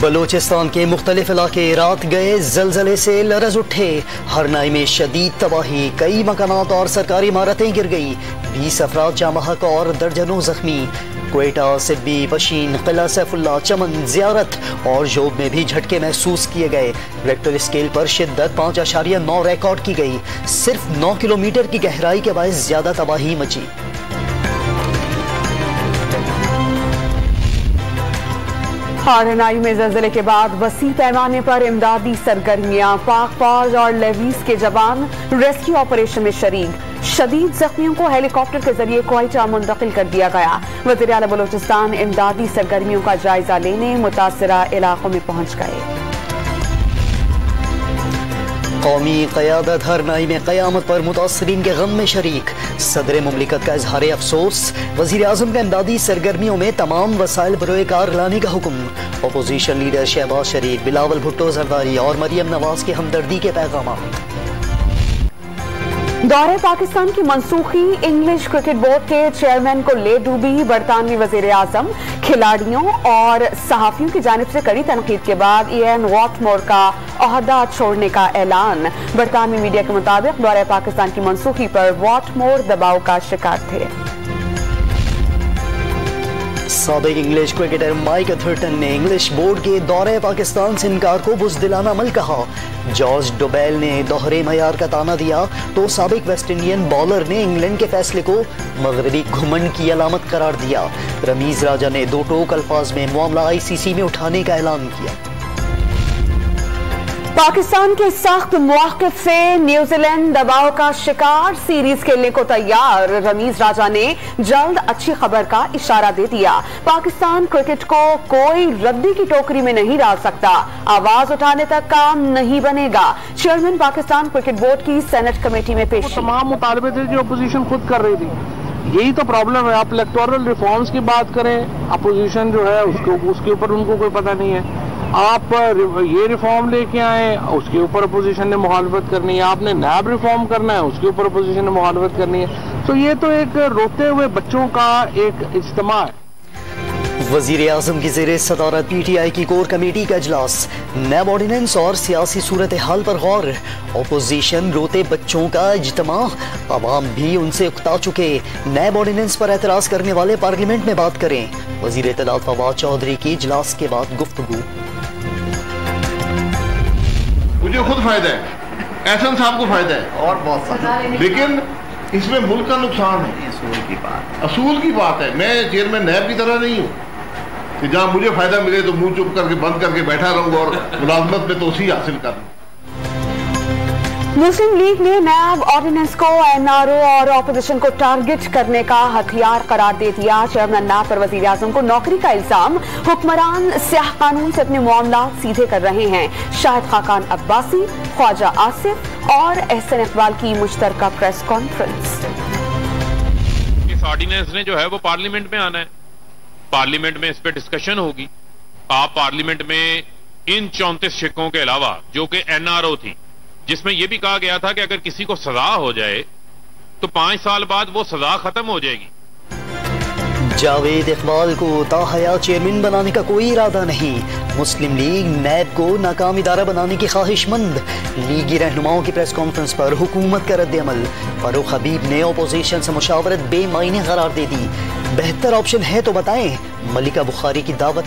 बलूचिस्तान के मुख्तलिफ इलाके रात गए जलजले से लरज उठे। हरनाई में शदीद तबाही, कई मकानात और सरकारी इमारतें गिर गई। 20 अफराद जामहक और दर्जनों जख्मी। क्वेटा, सिब्बी, पशीन, किला सैफुल्ला, चमन, जियारत और जोब में भी झटके महसूस किए गए। रेक्टर स्केल पर शिद्दत 5.9 रिकॉर्ड की गई। सिर्फ 9 किलोमीटर की गहराई के बायस ज्यादा तबाही मची। हरनाई में ज़लज़ले के बाद वसी पैमाने पर इमदादी सरगर्मियां, पाक फौज और लेवीज के जवान रेस्क्यू ऑपरेशन में शरीक। शदीद जख्मियों को हेलीकॉप्टर के जरिए क्वेटा मुंतकिल कर दिया गया। वज़ीर आला बलूचिस्तान इमदादी सरगर्मियों का जायजा लेने मुतासरा इलाकों में पहुंच गए। कौमी क़यादत हरनाई में क़यामत पर मुतासरीन के गम में शरीक। सदर मुमलिकत का इजहार अफसोस। वज़ीर आज़म का इमदादी सरगर्मियों में तमाम वसाइल बरोए कार लाने का हुक्म। अपोजिशन लीडर शहबाज शरीफ, बिलावल भुट्टो जरदारी और मरियम नवाज के हमदर्दी के पैगाम। दौरे पाकिस्तान की मनसूखी, इंग्लिश क्रिकेट बोर्ड के चेयरमैन को ले डूबी बरतानवी वजीर आजम। खिलाड़ियों और सहाफियों की जानिब से कड़ी तनकीद के बाद इयान वॉटमोर का ओहदा छोड़ने का ऐलान। बरतानवी मीडिया के मुताबिक दौरे पाकिस्तान की मनसूखी पर वॉटमोर दबाव का शिकार थे। साबिक इंग्लिश क्रिकेटर माइक अथर्टन ने इंग्लिश बोर्ड के दौरे पाकिस्तान से इनकार को बुज़दिलाना अमल कहा। जॉर्ज डोबेल ने दोहरे मयार का ताना दिया तो साबिक वेस्ट इंडियन बॉलर ने इंग्लैंड के फैसले को मगरबी घुमंड की अलामत करार दिया। रमीज राजा ने दो टोक अल्फाज में मामला ICC में उठाने का ऐलान किया। पाकिस्तान के सख्त मौक़िफ़ से न्यूजीलैंड दबाव का शिकार, सीरीज खेलने को तैयार। रमीज राजा ने जल्द अच्छी खबर का इशारा दे दिया। पाकिस्तान क्रिकेट को कोई रद्दी की टोकरी में नहीं डाल सकता, आवाज उठाने तक काम नहीं बनेगा। चेयरमैन पाकिस्तान क्रिकेट बोर्ड की सेनेट कमेटी में पेश। तमाम मुतालबे थे जो अपोजिशन खुद कर रही थी। यही तो प्रॉब्लम है। आप इलेक्टोरल रिफॉर्म्स की बात करें, अपोजिशन जो है उसके ऊपर उनको कोई पता नहीं है। आप ये रिफॉर्म लेके आए, उसके ऊपर अपोजिशन ने मुखालफत करनी है। आपने नैब रिफॉर्म करना है, उसके ऊपर अपोजिशन ने मुखालफत करनी है। तो ये तो एक रोते हुए बच्चों का एक इज्तिमा है। वजीर आजम की ज़ेरे सदारत PTI की कोर कमेटी का इजलास। नैब ऑर्डिनेंस और सियासी सूरत हाल पर गौर। अपोजिशन रोते बच्चों का इज्तिमा, अवाम भी उनसे उकता चुके। नैब ऑर्डिनेंस पर एतराज करने वाले पार्लियामेंट में बात करें। वजीर इत्तलात फवाद चौधरी की इजलास के बाद गुफ्तगू। मुझे खुद फायदा है, एहसन साहब को फायदा है और बहुत सारा, लेकिन इसमें मुल्क का नुकसान है। असूल की बात है। मैं चेयरमैन नैब की तरह नहीं हूँ कि जहाँ मुझे फायदा मिले तो मुंह चुप करके बंद करके बैठा रहूंगा और मुलाजमत में तोसी हासिल कर लूँ। मुस्लिम लीग ने नैब ऑर्डिनेंस को NRO और ऑपोजिशन को टारगेट करने का हथियार करार दे दिया। चेयरमैन नैब पर वजीर आजम को नौकरी का इल्जाम। हुक्मरान स्याह कानून से अपने मामला सीधे कर रहे हैं। शाहिद खाकान अब्बासी, ख्वाजा आसिफ और एहसन इकबाल की मुश्तरका प्रेस कॉन्फ्रेंस। इस ऑर्डिनेंस ने जो है वो पार्लियामेंट में आना है, पार्लियामेंट में इस पे डिस्कशन होगी। आप पार्लियामेंट में इन 34 शिक्कों के अलावा जो कि NRO थी, जिसमें यह भी कहा गया था कि अगर किसी को सजा हो जाए तो 5 साल बाद वो सजा खत्म हो जाएगी। जावेद इकबाल को ताहया चेयरमैन बनाने का कोई इरादा नहीं। मुस्लिम लीग नैब को नाकाम इदारा बनाने की ख्वाहिशमंद। लीगी रहनुमाओं की प्रेस कॉन्फ्रेंस पर हुकूमत का रद्द-ए-अमल। फारूक हबीब ने अपोजिशन से मुशावरत बेमायने करार दे दी। बेहतर ऑप्शन है तो बताएं, मलिका बुखारी की दावत।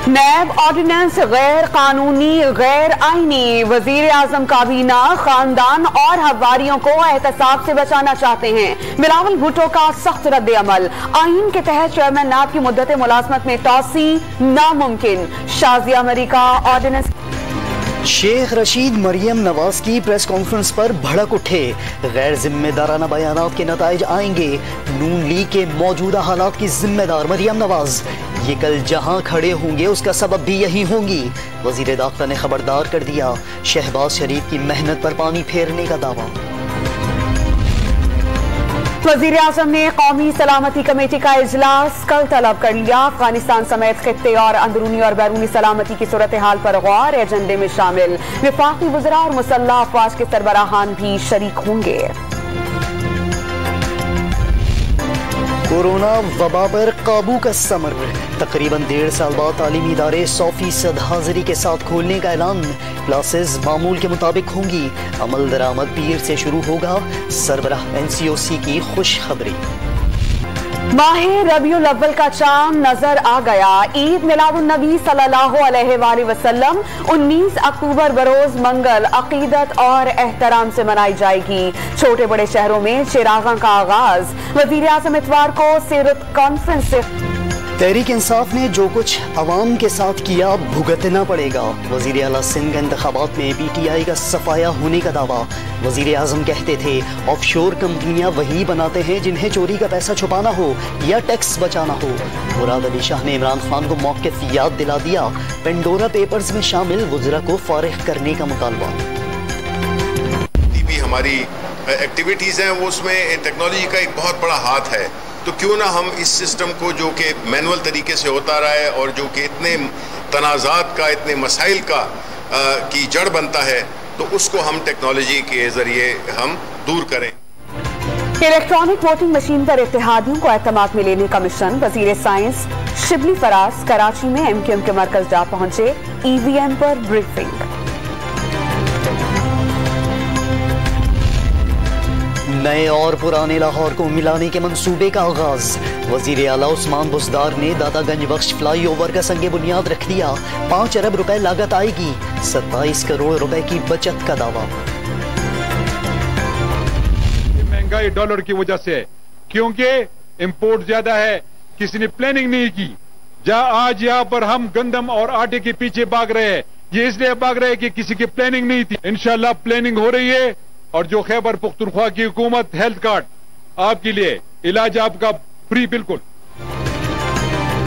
नैब ऑर्डिनेंस गैर कानूनी, गैर आईनी। वजीर आजम काबीना खानदान और हवारियों को एहतसाब से बचाना चाहते हैं। बिलावल भुट्टो का सख्त रद्द अमल। आइन के तहत चेयरमैन नैब की मुद्दत मुलाजमत में तौसी नामुमकिन। Shazia America ordinance. शेख रशीद मरियम नवाज की प्रेस कॉन्फ्रेंस पर भड़क उठे। गैर जिम्मेदाराना बयानात के नताइज आएंगे। नून लीग के मौजूदा हालात की जिम्मेदार मरियम नवाज। ये कल जहां खड़े होंगे उसका सबब भी यही होंगी। वजीर दाखिला ने खबरदार कर दिया। शहबाज शरीफ की मेहनत पर पानी फेरने का दावा। वजीर आजम ने कौमी सलामती कमेटी का इजलास कल तलब कर लिया। अफगानिस्तान समेत खित्ते और अंदरूनी और बैरूनी सलामती की सूरत हाल पर गौर। एजेंडे में शामिल विफाकी वज़रा और मुसल्लह अफवाज के सरबराहान भी शरीक होंगे। कोरोना वबा पर काबू का समर। तकरीबन 1.5 साल बाद तालीमी इदारे 100% हाजिरी के साथ खोलने का ऐलान। क्लासेस मामूल के मुताबिक होंगी। अमल दरामद पीर से शुरू होगा। सरबराह NCOC की खुशखबरी। माहे रबीउल अव्वल का चांद नजर आ गया। ईद मिलादुन नबी सल्लल्लाहु अलैहि वसल्लम 19 अक्टूबर बरोज मंगल अकीदत और एहतराम से मनाई जाएगी। छोटे बड़े शहरों में चिरागां का आगाज। वजीर आजम इतवार को सीरत कॉन्फ्रेंस से तहरीक इंसाफ ने जो कुछ अवाम के साथ किया भुगतना पड़ेगा। वजीर आला सिंध इंतखाबात में PTI का सफाया होने का दावा। वजीर आजम कहते थे ऑफशोर कंपनियां वही बनाते हैं जिन्हें चोरी का पैसा छुपाना हो या टैक्स बचाना हो। मुराद अली शाह ने इमरान खान को मौक़िफ़ याद दिला दिया। पेंडोरा पेपर्स में शामिल वज़रा को फारिग करने का मुतालबा। हमारी एक्टिविटीज़ हैं वो उसमें टेक्नोलॉजी का एक बहुत बड़ा हाथ है, तो क्यों ना हम इस सिस्टम को जो कि मैनुअल तरीके से होता रहा है और जो कि इतने तनाज़ात का, इतने मसाइल का की जड़ बनता है, तो उसको हम टेक्नोलॉजी के ज़रिए हम दूर करें। इलेक्ट्रॉनिक वोटिंग मशीन पर इत्तेहादियों को एतमाद में लेने का मिशन। वजीर साइंस शिबली फराज कराची में MQM के मरकज जा पहुंचे। EVM पर ब्रीफिंग। नए और पुराने लाहौर को मिलाने के मंसूबे का आगाज। वजीर आला उस्मान बुज़दार ने दादागंज बख्श फ्लाई ओवर का संगे बुनियाद रख दिया। 5 अरब रुपए लागत आएगी। 27 करोड़ रुपए की बचत का दावा। महंगाई डॉलर की वजह से, क्योंकि इंपोर्ट ज्यादा है, किसी ने प्लानिंग नहीं की। आज यहाँ पर हम गंदम और आटे के पीछे भाग रहे हैं। ये इसलिए भाग रहे हैं कि किसी की प्लानिंग नहीं थी। इंशाल्लाह प्लानिंग हो रही है। और जो खैबर पुख्तनख्वा की हुकूमत, हेल्थ कार्ड आपके लिए, इलाज आपका फ्री बिल्कुल।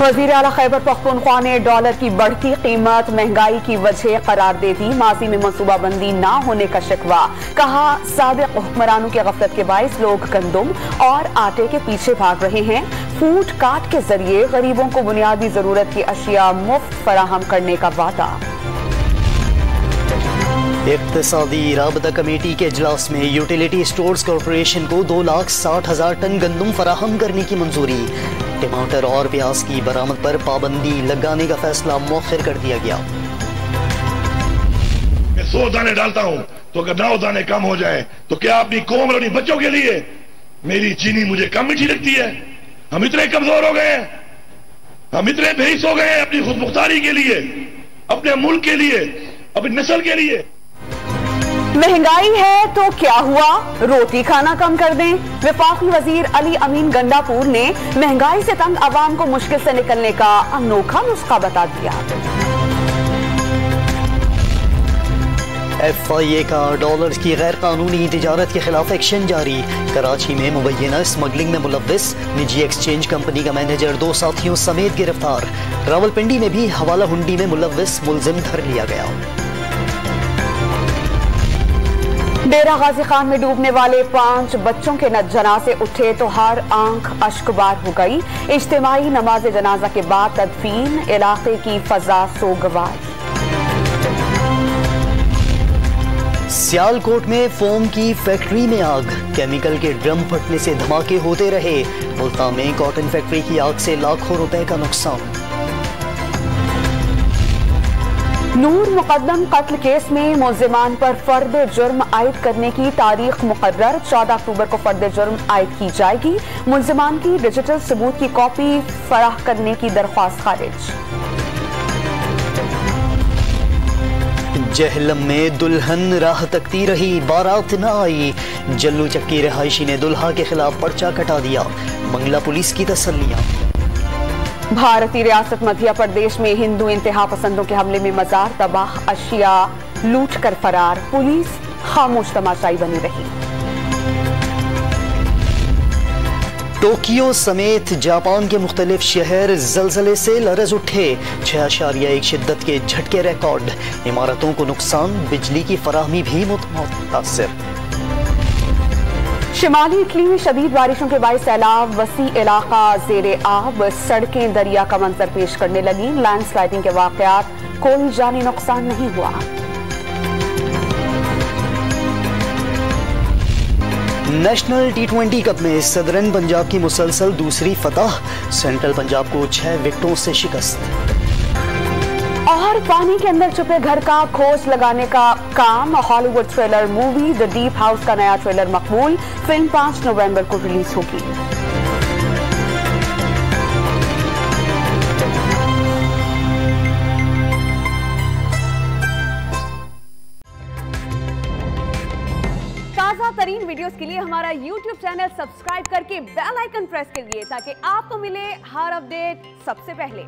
वजीर आला खैबर पख्तूनख्वा ने डॉलर की बढ़ती कीमत महंगाई की वजह करार दे दी। माजी में मनसूबाबंदी न होने का शिकवा। कहा साबिक हुक्मरानों की गफलत के बायस लोग गंदम और आटे के पीछे भाग रहे हैं। फूड कार्ट के जरिए गरीबों को बुनियादी जरूरत की अशिया मुफ्त फराहम करने का वादा। इक्तिसादी राबता कमेटी के इजलास में यूटिलिटी स्टोर्स कॉरपोरेशन को 2,60,000 टन गंदम फराहम करने की मंजूरी। टमाटर और प्याज की बरामद पर पाबंदी लगाने का फैसला मौखर कर दिया गया। मैं 100 दाने डालता हूं तो अगर 9 दाने कम हो जाए तो क्या अपनी कौम और अपनी बच्चों के लिए मेरी चीनी मुझे कम मीठी लगती है? हम इतने कमजोर हो गए हैं, हम इतने बेहिस हो गए हैं अपनी खुद मुख्तारी के लिए, अपने मुल्क के लिए, अपनी नस्ल के लिए। महंगाई है तो क्या हुआ, रोटी खाना कम कर दें। वफाकी वजीर अली अमीन गंडापुर ने महंगाई से तंग आवाम को मुश्किल से निकलने का अनोखा नुस्खा बता दिया। FIA का डॉलर की गैर कानूनी तिजारत के खिलाफ एक्शन जारी। कराची में मुबैना स्मगलिंग में मुलव्विस निजी एक्सचेंज कंपनी का मैनेजर 2 साथियों समेत गिरफ्तार। रावलपिंडी में भी हवाला हुंडी में मुलव्विस मुलजिम धर लिया गया। डेरा गाजी खान में डूबने वाले 5 बच्चों के जनाजे उठे तो हर आंख अश्कबार हो गई। इज्तिमाई नमाज जनाजा के बाद तदफीन, इलाके की फजा सोगवार। सियालकोट में फोम की फैक्ट्री में आग। केमिकल के ड्रम फटने से धमाके होते रहे। मुल्तान में कॉटन फैक्ट्री की आग से लाखों रुपए का नुकसान। नूर मुकद्दम कत्ल केस में मुल्जिमान पर फर्द जुर्म आयद करने की तारीख मुकर्रर। 14 अक्टूबर को फर्द जुर्म आयद की जाएगी। मुल्जिमान की डिजिटल सबूत की कॉपी फराह करने की दरख्वास्त खारिज। जहलम में दुल्हन राह तकती रही, बारात न आई। जल्लू चक्की रिहायशी ने दुल्हा के खिलाफ पर्चा कटा दिया। मंगला पुलिस की तसल्लियां। भारतीय रियासत मध्य प्रदेश में हिंदू इंतहा पसंदों के हमले में मजार तबाह, अशिया लूट कर फरार। पुलिस खामोश तमाशाई बनी रही। टोक्यो समेत जापान के मुख्तलिफ शहर जलजले से लरज उठे। 6.1 शिद्दत के झटके रिकॉर्ड। इमारतों को नुकसान, बिजली की फराहमी भी मुतासिर। शिमाली इटली में शदीद बारिशों के बायस सैलाब, वसी इलाका जेरे आब। सड़कें दरिया का मंजर पेश करने लगी। लैंडस्लाइडिंग के वाकयात, कोई जानी नुकसान नहीं हुआ। नेशनल T20 कप में सदरन पंजाब की मुसलसल दूसरी फतह, सेंट्रल पंजाब को 6 विकेटों से शिकस्त। और पानी के अंदर छुपे घर का खोज लगाने का काम, Hollywood thriller movie the deep house का नया ट्रेलर मकबूल, फिल्म 5 नवंबर को रिलीज होगी। ताजा तरीन वीडियोस के लिए हमारा YouTube चैनल सब्सक्राइब करके बेल आइकन प्रेस करिए ताकि आपको मिले हर अपडेट सबसे पहले।